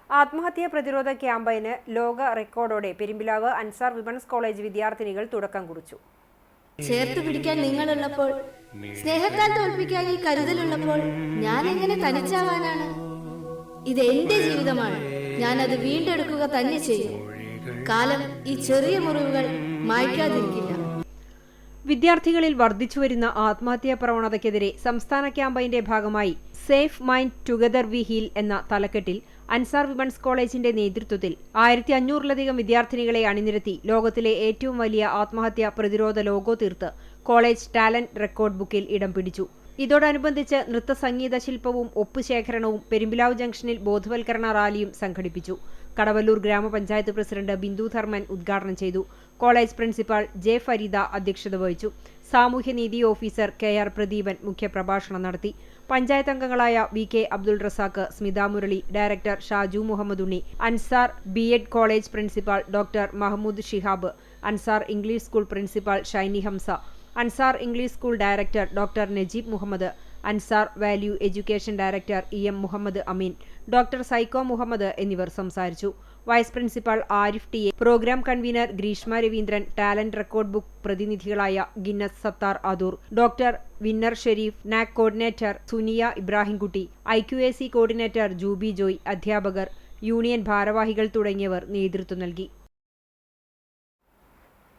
ആത്മഹത്യാ പ്രതിരോധ ക്യാമ്പയിന് ലോക റെക്കോർഡോടെ പെരുമ്പിലാവ് അൻസാർ വിമൻസ് കോളേജ് വിദ്യാർത്ഥിനികൾ തുടക്കം കുറിച്ചു. ചേർത്ത് പിടിക്കാൻ നിങ്ങളുള്ളപ്പോൾ, സ്നേഹത്താൽ തോൽപ്പിക്കാൻ ഈ കരുതലുള്ളപ്പോൾ ഞാൻ എങ്ങനെ തനിച്ചാവാനാണ്? ഇത് എന്റെ ജീവിതമാണ്. ഞാൻ അത് വീണ്ടെടുക്കുക തന്നെ ചെയ്യും. കാലം ഈ ചെറിയ മുറിവുകൾ മായ്ക്കാതിരിക്കില്ല. വിദ്യാർത്ഥികളിൽ വർദ്ധിച്ചുവരുന്ന ആത്മഹത്യാ പ്രവണതയ്ക്കെതിരെ സംസ്ഥാന ക്യാമ്പയിന്റെ ഭാഗമായി safe mind together we heal എന്ന തലക്കെട്ടിൽ അൻസാർ വിമൻസ് കോളേജിന്റെ നേതൃത്വത്തിൽ 1500-ലധികം വിദ്യാർത്ഥിനികളെ അണിനിരത്തി ലോകത്തിലെ ഏറ്റവും വലിയ ആത്മഹത്യാ പ്രതിരോധ ലോഗോ തീർത്ത് കോളേജ് ടാലന്റ് റെക്കോർഡ് ബുക്കിൽ ഇടം പിടിച്ചു. ഇതോടനുബന്ധിച്ച് നൃത്ത സംഗീത ശില്പവും ഒപ്പുശേഖരണവും പെരുമ്പിലാവ് ജംഗ്ഷനിൽ ബോധവൽക്കരണ റാലിയും സംഘടിപ്പിച്ചു. കടവല്ലൂർ ഗ്രാമപഞ്ചായത്ത് പ്രസിഡന്റ് ബിന്ദു ധർമ്മൻ ഉദ്ഘാടനം ചെയ്തു. കോളേജ് പ്രിൻസിപ്പാൾ ജെ ഫരീദ അധ്യക്ഷത വഹിച്ചു. സാമൂഹ്യനീതി ഓഫീസർ കെ.ആർ. പ്രദീപൻ മുഖ്യപ്രഭാഷണം നടത്തി. പഞ്ചായത്ത് അംഗങ്ങളായ V K Abdul Razak, Smitha Murali, director Shaju Muhammad Unni, Ansar BEd college principal doctor Mahmood Shihab, Ansar English school principal Shiny Hamsa, Ansar English school director doctor Najeeb Muhammad, Ansar value education director EM. Muhammad Ameen, doctor സൈക്കോ മുഹമ്മദ് എന്നിവർ സംസാരിച്ചു. Vice principal Arif T A, programme convener Greeshma Raveendran, talent record book പ്രതിനിധികളായ Guinness Sathar Adoor, doctor winner Sherif, NAAC coordinator Sunia Ibrahimkutty, IQAC coordinator Jubi Joy, അധ്യാപകർ, union ഭാരവാഹികൾ തുടങ്ങിയവർ നേതൃത്വം നൽകി.